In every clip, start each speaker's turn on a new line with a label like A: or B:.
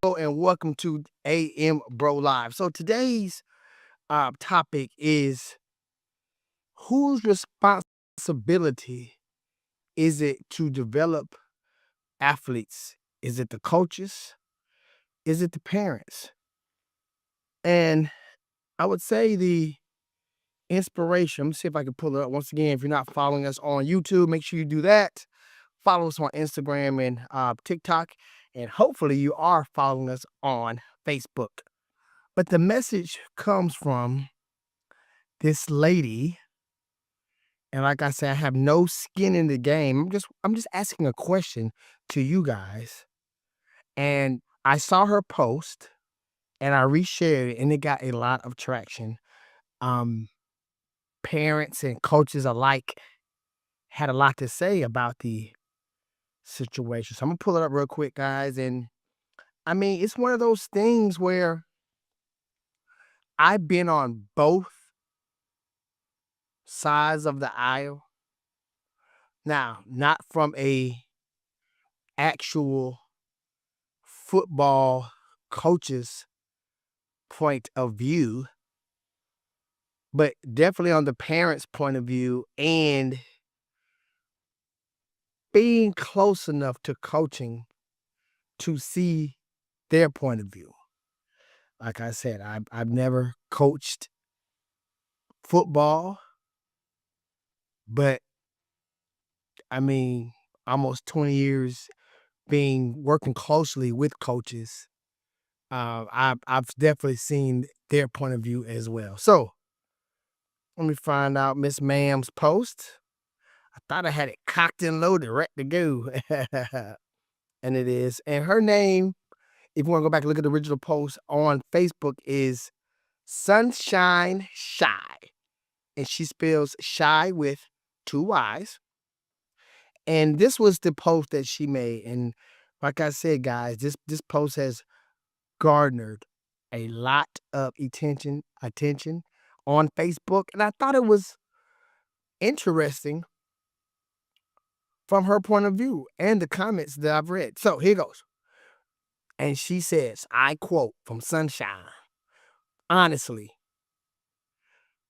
A: And welcome to AM Bro Live. So today's topic is whose responsibility is it to develop athletes? Is it the coaches? Is it the parents? And I would say the inspiration. Let me see if I can pull it up. Once again, if you're not following us on YouTube, make sure you do that. Follow us on Instagram and TikTok. And hopefully you are following us on Facebook. But the message comes from this lady, and like I said, I have no skin in the game. I'm just asking a question to you guys. And I saw her post and I reshared it and it got a lot of traction. Um, Parents and coaches alike had a lot to say about the situation. So I'm gonna pull it up real quick, guys. And I mean, it's one of those things where I've been on both sides of the aisle. Now, not from a actual football coach's point of view, but definitely on the parents' point of view and being close enough to coaching to see their point of view. Like I said, I've never coached football, but I mean, almost 20 years being working closely with coaches, I've definitely seen their point of view as well. So let me find out Miss Ma'am's post. I thought I had it cocked and loaded, ready to go. And it is. And her name, if you want to go back and look at the original post on Facebook, is Sunshine Shy. And she spells shy with two Y's. And this was the post that she made. And like I said, guys, this post has garnered a lot of attention on Facebook. And I thought it was interesting from her point of view and the comments that I've read. So here goes. And she says, I quote from Sunshine, honestly,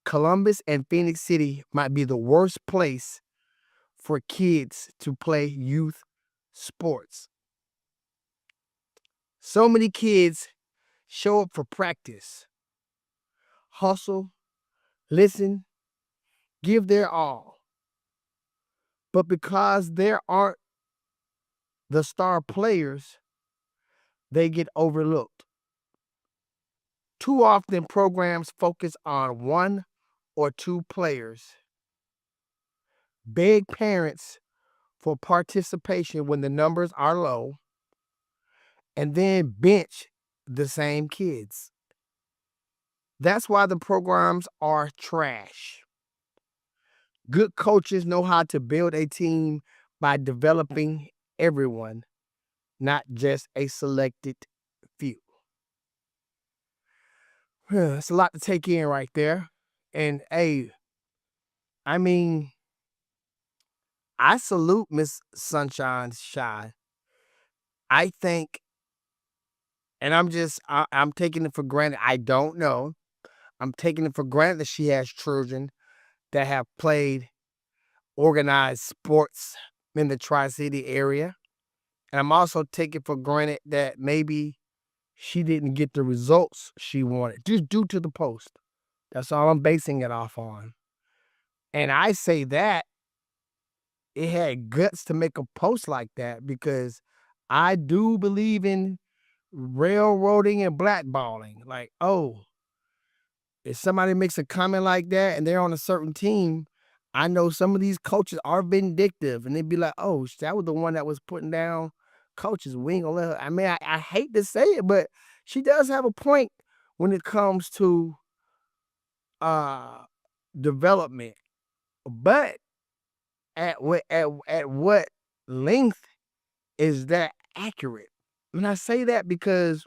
A: Columbus and Phoenix City might be the worst place for kids to play youth sports. So many kids show up for practice, hustle, listen, give their all. But because there aren't the star players, they get overlooked. Too often, programs focus on one or two players, beg parents for participation when the numbers are low, and then bench the same kids. That's why the programs are trash. Good coaches know how to build a team by developing everyone, not just a selected few. It's a lot to take in right there. And hey, I mean, I salute Miss Sunshine Shy. I think, and I'm taking it for granted. I don't know. I'm taking it for granted that she has children that have played organized sports in the Tri-City area. And I'm also taking for granted that maybe she didn't get the results she wanted just due to the post. That's all I'm basing it off on. And I say that it had guts to make a post like that because I do believe in railroading and blackballing. Like, oh, if somebody makes a comment like that and they're on a certain team, I know some of these coaches are vindictive and they'd be like, oh, that was the one that was putting down coaches. We ain't gonna let her. I mean, I hate to say it, but she does have a point when it comes to uh development. But at what length is that accurate? And I say that because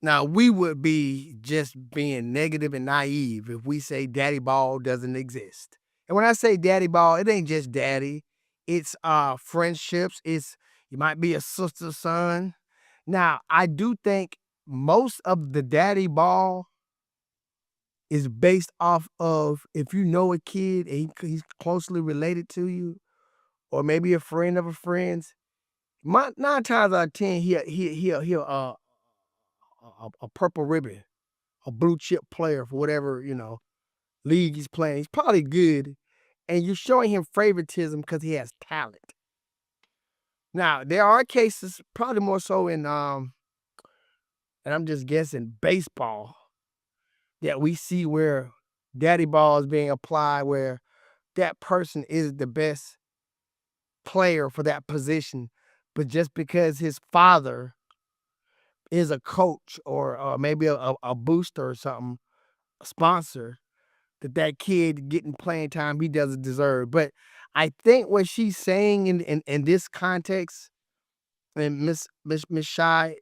A: now we would be just being negative and naive if we say daddy ball doesn't exist. And when I say daddy ball, it ain't just daddy. It's friendships, it's You might be a sister, son. Now, I do think most of the daddy ball is based off of if you know a kid and he's closely related to you, or maybe a friend of a friend's. 9 times out of 10, he'll a purple ribbon, a blue chip player for whatever league he's playing. He's probably good, and you're showing him favoritism because he has talent. Now, there are cases, probably more so in and I'm just guessing baseball, that we see where daddy ball is being applied, where that person is the best player for that position, but just because his father is a coach or maybe a booster or something, a sponsor, that kid getting playing time he doesn't deserve. But I think what she's saying in this context, and Miss Shy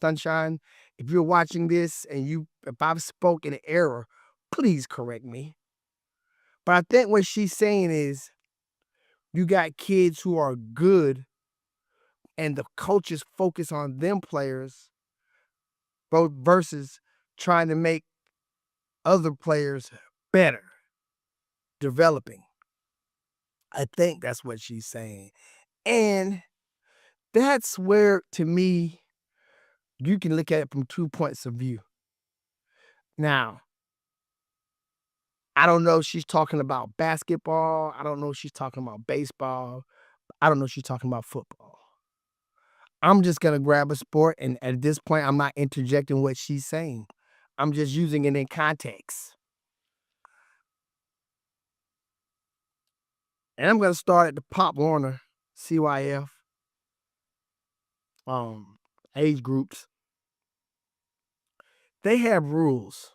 A: Sunshine, if you're watching this and if I've spoken in error, please correct me. But I think what she's saying is you got kids who are good and the coaches focus on them players both versus trying to make other players better, developing. I think that's what she's saying. And that's where, to me, you can look at it from 2 points of view. Now, I don't know if she's talking about basketball. I don't know if she's talking about baseball. I don't know if she's talking about football. I'm just gonna grab a sport, and at this point, I'm not interjecting what she's saying. I'm just using it in context. And I'm gonna start at the Pop Warner CYF age groups. They have rules.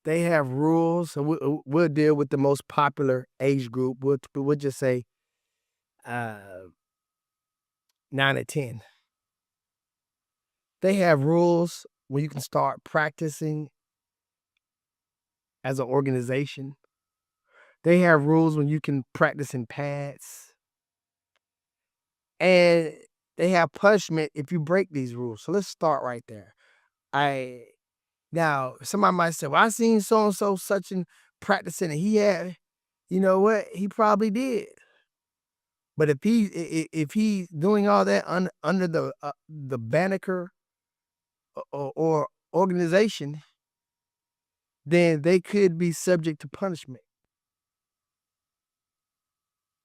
A: They have rules, so we'll deal with the most popular age group. We'll just say 9 to 10. They have rules where you can start practicing as an organization. They have rules when you can practice in pads. And they have punishment if you break these rules. So let's start right there. Now, somebody might say, well, I seen so-and-so such and practicing, and he had, you know what? He probably did. But if he's doing all that under the banneker or organization, then they could be subject to punishment.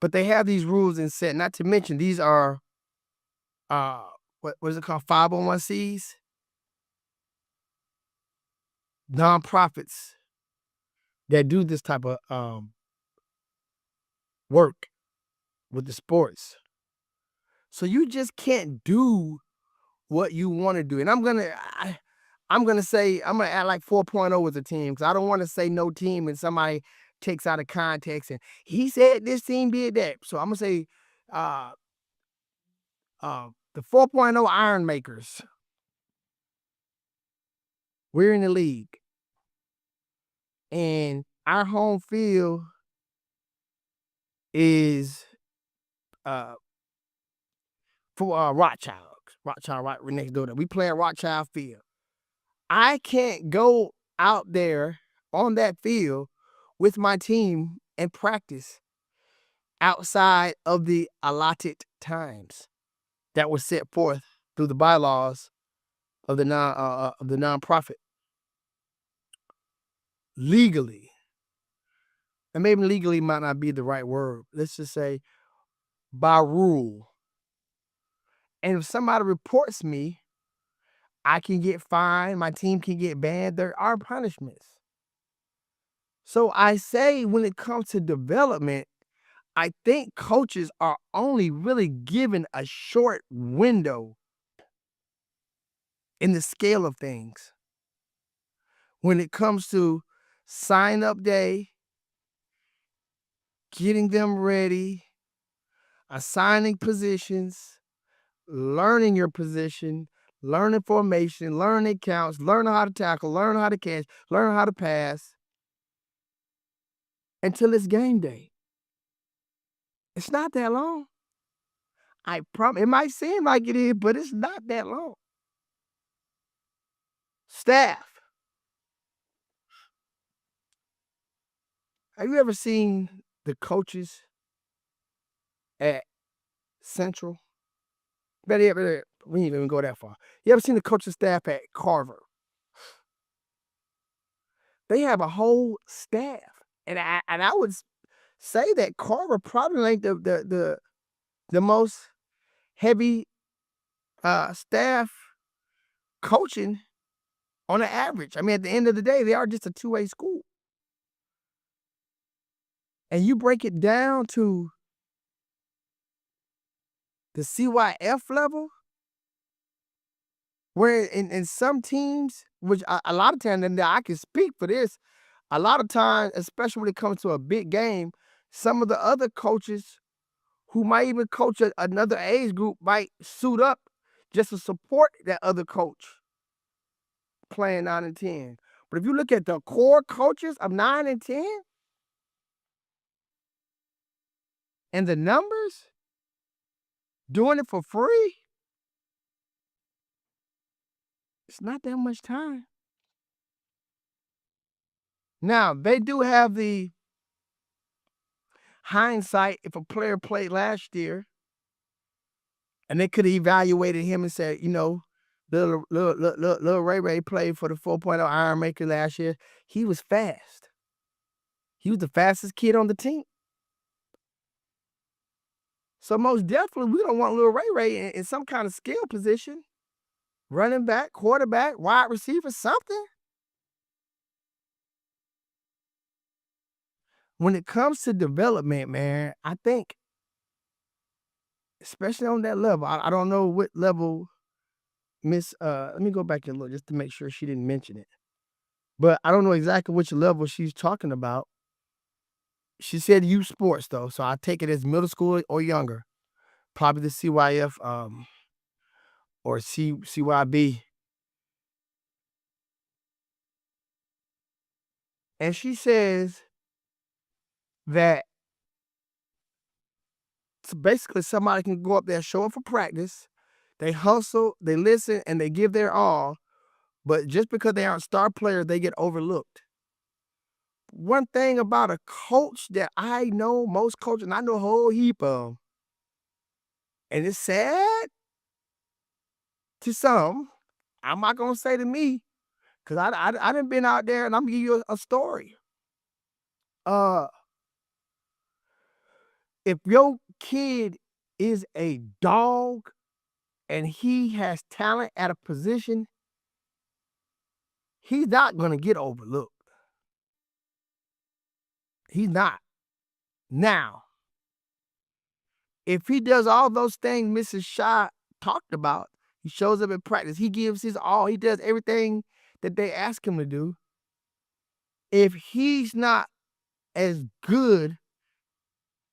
A: But they have these rules in set. Not to mention these are what is it called? 501(c)s, nonprofits that do this type of work with the sports. So you just can't do what you want to do. And I'm gonna add like 4.0 with the team, because I don't want to say no team and somebody takes out of context and he said this team did that. So I'm gonna say the 4.0 Iron Makers. We're in the league. And our home field is for Rothschild. Rothschild right next door. We play at Rothschild Field. I can't go out there on that field with my team and practice outside of the allotted times that were set forth through the bylaws of the nonprofit. Legally, and maybe legally might not be the right word. Let's just say by rule. And if somebody reports me, I can get fined, my team can get banned. There are punishments. So I say when it comes to development, I think coaches are only really given a short window in the scale of things. When it comes to sign-up day, getting them ready, assigning positions, learning your position, learning formation, learning counts, learning how to tackle, learning how to catch, learning how to pass, until it's game day. It's not that long. It might seem like it is, but it's not that long. Staff. Have you ever seen the coaches at Central? Better yet, we ain't even go that far. You ever seen the coaching staff at Carver? They have a whole staff, and I would say that Carver probably ain't the most heavy staff coaching on the average. I mean, at the end of the day, they are just a two-way school. And you break it down to the CYF level, where in some teams, which a lot of times, and I can speak for this, a lot of times, especially when it comes to a big game, some of the other coaches who might even coach another age group might suit up just to support that other coach playing 9 and 10. But if you look at the core coaches of 9 and 10 and the numbers, doing it for free, it's not that much time. Now, they do have the hindsight if a player played last year and they could have evaluated him and said, Lil Ray Ray played for the 4.0 Iron Maker last year. He was fast. He was the fastest kid on the team. So most definitely, we don't want Lil Ray Ray in some kind of skill position. Running back, quarterback, wide receiver, something. When it comes to development, man, I think, especially on that level, I don't know what level let me go back and look just to make sure she didn't mention it. But I don't know exactly which level she's talking about. She said youth sports though, so I take it as middle school or younger. Probably the CYF or CYB. And she says that basically somebody can go up there, show up for practice, they hustle, they listen, and they give their all, but just because they aren't star players, they get overlooked. One thing about a coach that I know, most coaches, and I know a whole heap of, and it's sad to some, I'm not gonna say to me, because I done been out there and I'm gonna give you a story. Uh, if your kid is a dog and he has talent at a position, he's not gonna get overlooked. He's not. Now, if he does all those things Mrs. Shaw talked about, he shows up in practice, he gives his all, he does everything that they ask him to do. If he's not as good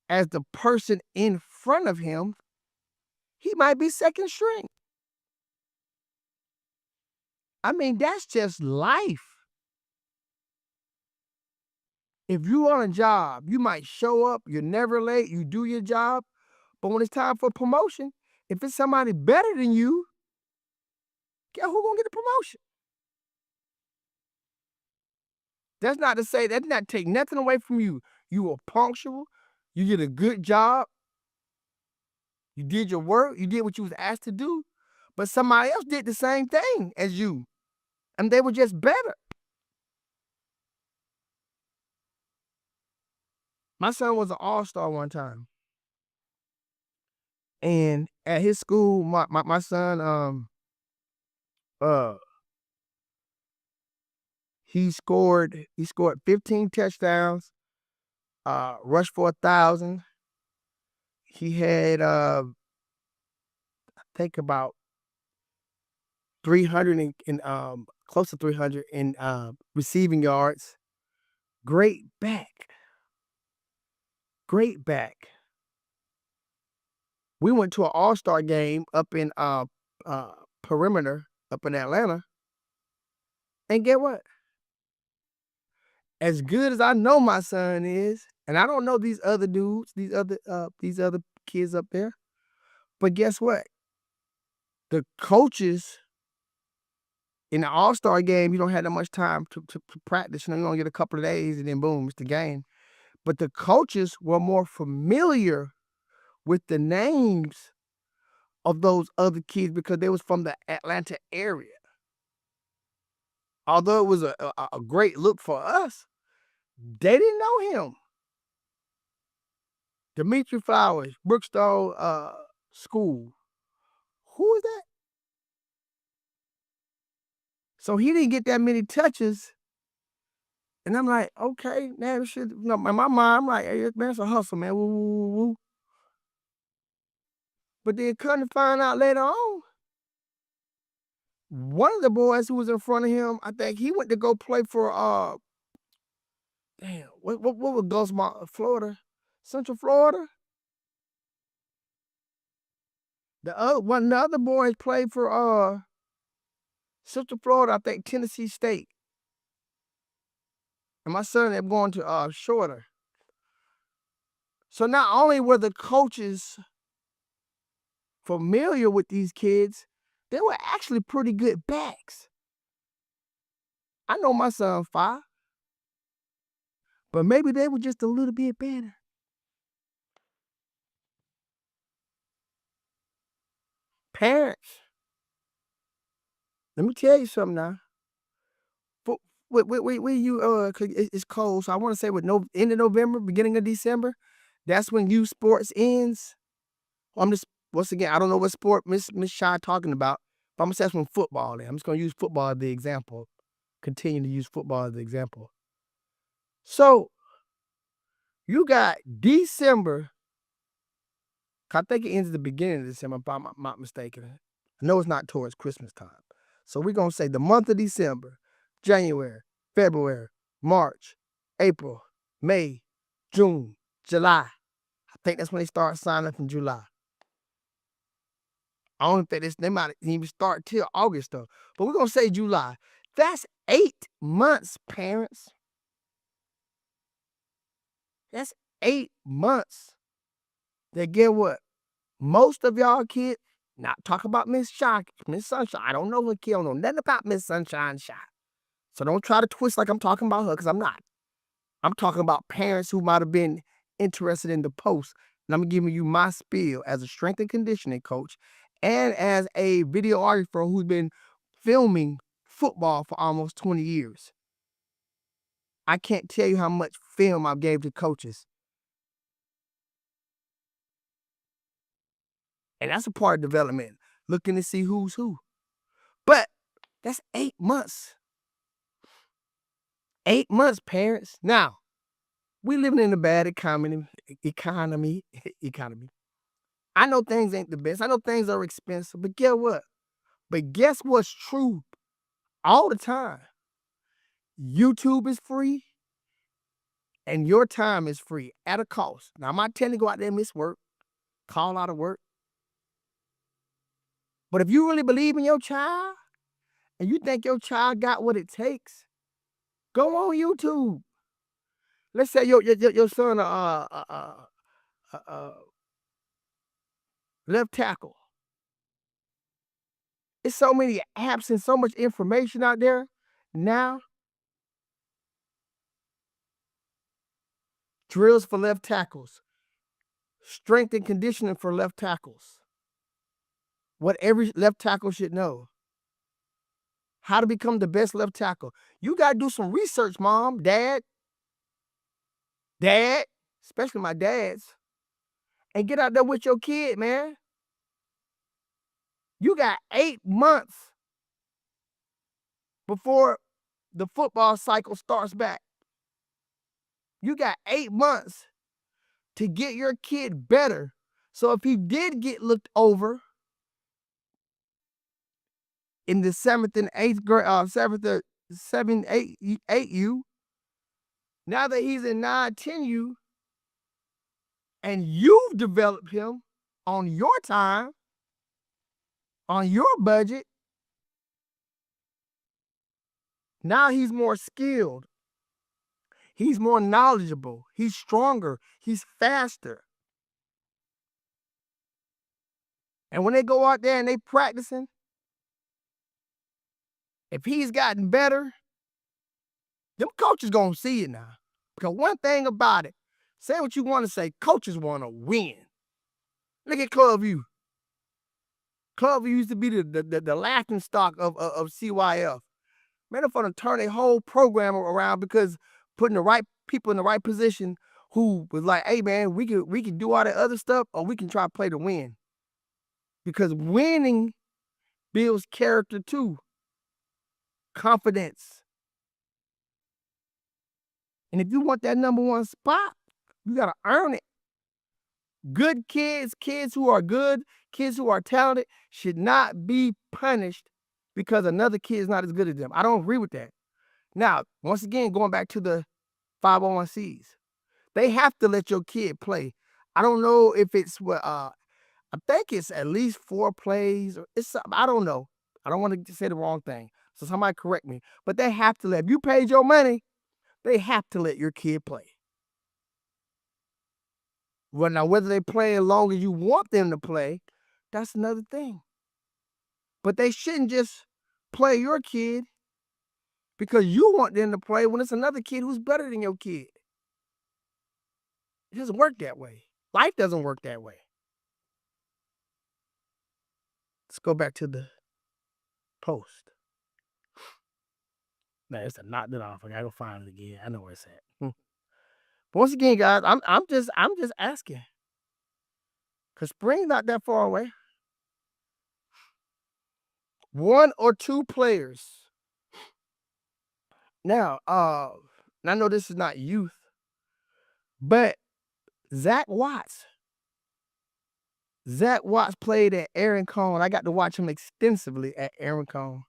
A: as the person in front of him, he might be second string. I mean, that's just life. If you on a job, you might show up, you're never late, you do your job, but when it's time for promotion, if it's somebody better than you, guess who's gonna get the promotion? That's not to say, that's not take nothing away from you. You were punctual, you did a good job, you did your work, you did what you was asked to do, but somebody else did the same thing as you, and they were just better. My son was an all-star one time. And at his school, my son, uh, he scored 15 touchdowns, rushed for 1,000. He had, I think about 300 close to 300 in receiving yards. Great back. Great back. We went to an all-star game up in Perimeter up in Atlanta. And get what? As good as I know my son is, and I don't know these other dudes, these other kids up there, But guess what? The coaches in the All-Star game, you don't have that much time to practice. You know, you only get a couple of days and then boom, it's the game. But the coaches were more familiar with the names of those other kids because they was from the Atlanta area. Although it was a great look for us, they didn't know him. Dimitri Flowers, Brookstone School. Who is that? So he didn't get that many touches. And I'm like, okay, man, shit. You know, in my mind, I'm like, hey, man, it's a hustle, man. Woo, woo, woo, woo. But then come to find out later on, one of the boys who was in front of him, I think he went to go play for damn, what was Gulfmont, Florida? Central Florida? The other boys played for Central Florida, I think Tennessee State. And my son ended up going to Shorter. So not only were the coaches familiar with these kids, they were actually pretty good backs. I know my son 5, but maybe they were just a little bit better. Parents, let me tell you something now. When you 'cause it's cold, so I want to say with end of November, beginning of December, that's when youth sports ends. I'm just once again, I don't know what sport Miss Shy talking about, but I'm gonna say that's when football. I'm just gonna use football as the example. Continue to use football as the example. So you got December. I think it ends at the beginning of December, if I'm not mistaken. I know it's not towards Christmas time. So we're gonna say the month of December, January, February, March, April, May, June, July. I think that's when they start signing up in July. I don't think they might even start till August though. But we're gonna say July. That's 8 months, parents. That's 8 months. They get what? Most of y'all kids, not talk about Miss Sunshine. I don't know her kid. I don't know nothing about Miss Sunshine Shy. So don't try to twist like I'm talking about her, because I'm not. I'm talking about parents who might have been interested in the post. And I'm giving you my spiel as a strength and conditioning coach and as a videographer who's been filming football for almost 20 years. I can't tell you how much film I gave to coaches. And that's a part of development, looking to see who's who. But that's 8 months. 8 months, parents. Now, we living in a bad economy. I know things ain't the best. I know things are expensive, but guess what? But guess what's true all the time? YouTube is free and your time is free at a cost. Now, I'm not telling you to go out there and miss work, call out of work. But if you really believe in your child and you think your child got what it takes, go on YouTube. Let's say your son left tackle. It's so many apps and so much information out there now. Drills for left tackles, strength and conditioning for left tackles. What every left tackle should know. How to become the best left tackle. You got to do some research, mom, dad, especially my dads, and get out there with your kid, man. You got 8 months before the football cycle starts back. You got 8 months to get your kid better. So if he did get looked over in the 7th and 8th grade, 7th, 8 U, now that he's in 9, 10 U, and you've developed him on your time, on your budget, now he's more skilled. He's more knowledgeable. He's stronger. He's faster. And when they go out there and they practicing, if he's gotten better, them coaches gonna see it now. Because one thing about it, say what you want to say, coaches want to win. Look at Clubview. Clubview used to be the laughing stock of CYF. Man, they're gonna turn their whole program around because putting the right people in the right position who was like, hey man, we can do all that other stuff, or we can try to play to win. Because winning builds character too. Confidence. And if you want that number one spot, you gotta earn it. Good kids, kids who are good, kids who are talented, should not be punished because another kid is not as good as them. I don't agree with that. Now, once again, going back to the 501Cs, they have to let your kid play. I don't know if it's what I think it's at least 4 plays, or it's I don't know. I don't want to say the wrong thing, so somebody correct me. But they have to let. If you paid your money, they have to let your kid play. Well, now whether they play as long as you want them to play, that's another thing. But they shouldn't just play your kid because you want them to play when it's another kid who's better than your kid. It doesn't work that way. Life doesn't work that way. Let's go back to the post. Now it's a knocked it off. I gotta go find it again. I know where it's at. But once again, guys, I'm just asking. Cause spring's not that far away. 1 or 2 players. Now, I know this is not youth, but Zach Watts. Zach Watts played at Aaron Cone. I got to watch him extensively at Aaron Cone.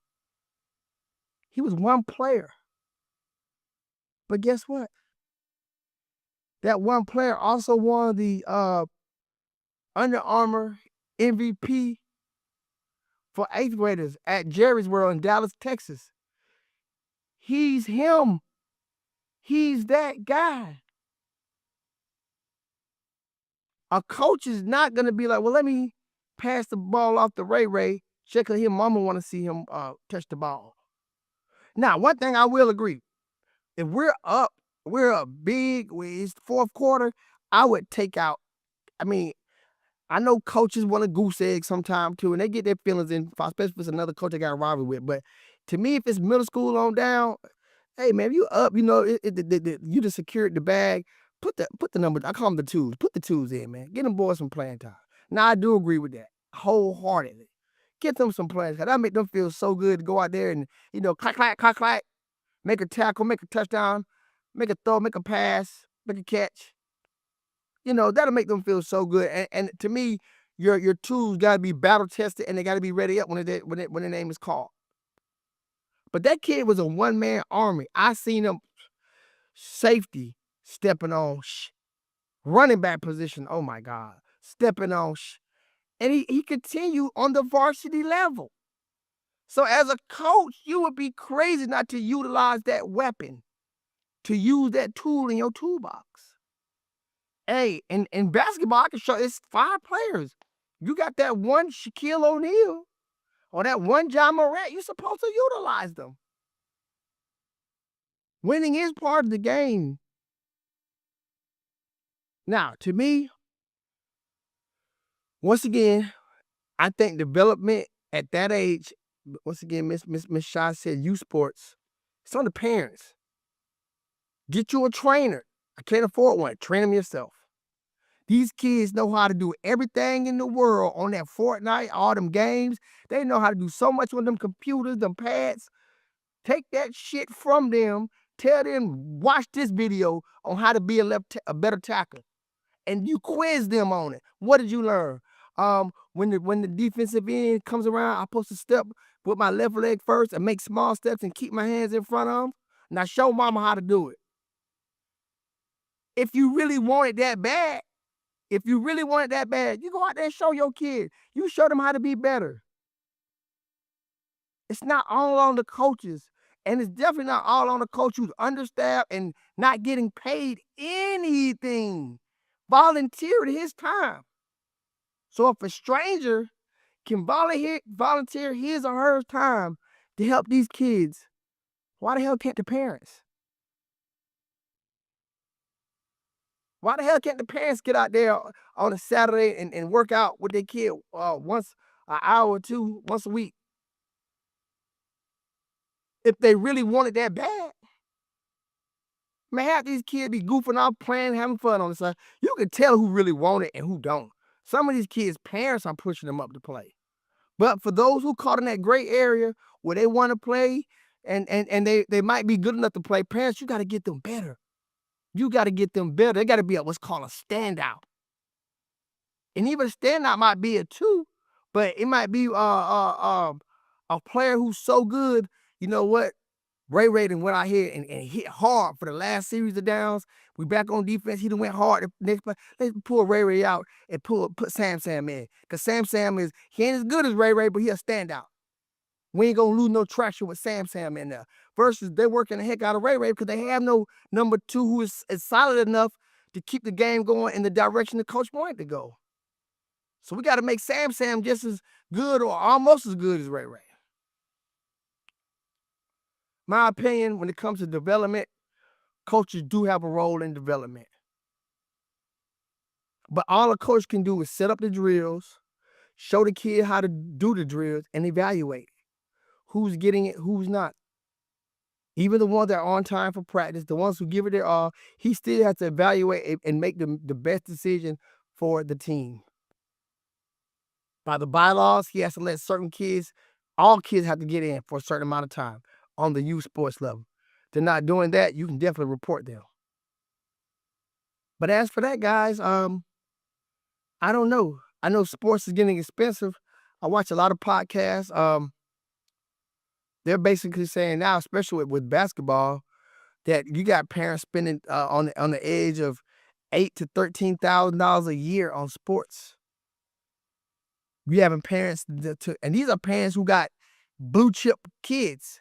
A: He was one player. But guess what? That one player also won the Under Armour MVP for 8th graders at Jerry's World in Dallas, Texas. He's him. He's that guy. A coach is not going to be like, well, let me pass the ball off to Ray, check because his mama want to see him touch the ball. Now, one thing I will agree, if we're up big, it's the 4th quarter, I would take out, I know coaches want a goose egg sometime too, and they get their feelings in, especially if it's another coach they got a rivalry with. But to me, if it's middle school on down, hey man, if you up, you just secured the bag. Put the number. I call them the twos. Put the twos in, man. Get them boys some playing time. Now I do agree with that wholeheartedly. Get them some playing time. That make them feel so good to go out there and clack clack clack clack, make a tackle, make a touchdown, make a throw, make a pass, make a catch. That'll make them feel so good. And to me, your tools gotta be battle tested and they gotta be ready up when the name is called. But that kid was a one-man army. I seen him safety stepping on running back position. Oh my God. Stepping on and he continued on the varsity level. So as a coach, you would be crazy not to utilize that weapon, to use that tool in your toolbox. Hey, in basketball, I can show it's 5 players. You got that one Shaquille O'Neal or that one John Morant, you're supposed to utilize them. Winning is part of the game. Now, to me, once again, I think development at that age, once again, Miss Shaw said youth sports, it's on the parents. Get you a trainer. I can't afford one. Train them yourself. These kids know how to do everything in the world on that Fortnite, all them games. They know how to do so much on them computers, them pads. Take that shit from them. Tell them, watch this video on how to be a better tackler. And you quiz them on it. What did you learn? When the defensive end comes around, I'm supposed to step with my left leg first and make small steps and keep my hands in front of them. Now show mama how to do it. If you really want it that bad, you go out there and show your kid. You show them how to be better. It's not all on the coaches. And it's definitely not all on the coach who's understaffed and not getting paid anything. Volunteered his time. So if a stranger can volunteer his or her time to help these kids, why the hell can't the parents? Why the hell can't the parents get out there on a Saturday and work out with their kid once an hour or two once a week? If they really want it that bad. Man, half these kids be goofing off, playing, having fun on the side. You can tell who really want it and who don't. Some of these kids' parents are pushing them up to play. But for those who caught in that gray area where they want to play and they might be good enough to play, parents, you got to get them better. You got to get them better. They got to be what's called a standout. And even a standout might be a 2, but it might be a player who's so good, you know what? Ray done went out here and hit hard for the last series of downs. We back on defense. He done went hard the next play. Let's pull Ray out and put Sam in. Because Sam he ain't as good as Ray, but he a standout. We ain't gonna lose no traction with Sam in there. Versus they're working the heck out of Ray because they have no number 2 who is solid enough to keep the game going in the direction the coach wanted to go. So we got to make Sam just as good or almost as good as Ray. My opinion, when it comes to development, coaches do have a role in development. But all a coach can do is set up the drills, show the kid how to do the drills, and evaluate who's getting it, who's not. Even the ones that are on time for practice, the ones who give it their all, he still has to evaluate and make the best decision for the team. By the bylaws, he has to let certain kids, all kids have to get in for a certain amount of time on the youth sports level. If they're not doing that, you can definitely report them. But as for that, guys, I don't know. I know sports is getting expensive. I watch a lot of podcasts. They're basically saying now, especially with basketball, that you got parents spending on the edge of $8,000 to $13,000 a year on sports. You having parents and these are parents who got blue chip kids,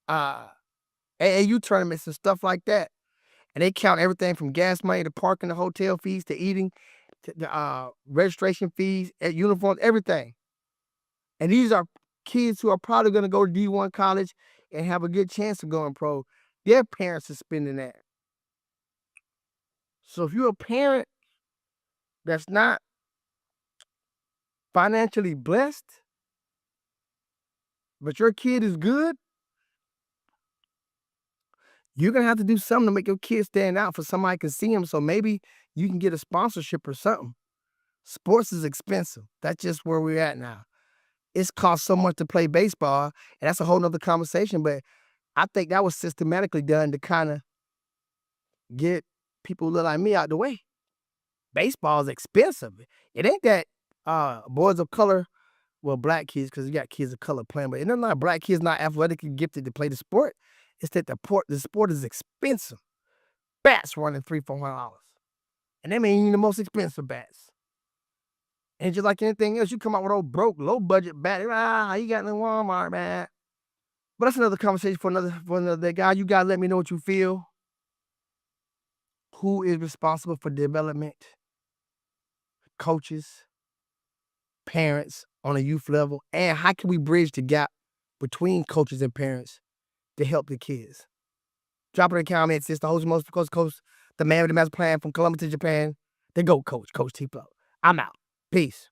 A: AAU tournaments and stuff like that, and they count everything from gas money to parking, the hotel fees to eating, to the registration fees, uniforms, everything. And these are kids who are probably going to go to D1 college and have a good chance of going pro. Their parents are spending that. So if you're a parent that's not financially blessed, but your kid is good, you're going to have to do something to make your kid stand out for somebody can see him. So maybe you can get a sponsorship or something. Sports is expensive. That's just where we're at now. It's cost so much to play baseball, and that's a whole nother conversation. But I think that was systematically done to kind of get people who look like me out the way. Baseball is expensive. It ain't that boys of color, well, black kids, because you got kids of color playing, but it's not black kids not athletically gifted to play the sport. It's that the sport is expensive. Bats running $300-400, and they mean the most expensive bats. And just like anything else, you come out with old broke, low budget bat. You got in the Walmart, man. But that's another conversation for another day. Guy, you gotta let me know what you feel. Who is responsible for development? Coaches, parents on a youth level, and how can we bridge the gap between coaches and parents to help the kids? Drop it in the comments. It's the host, most coach, the man with the master plan from Columbus to Japan. The GOAT coach, Coach T-Flow. I'm out. Peace.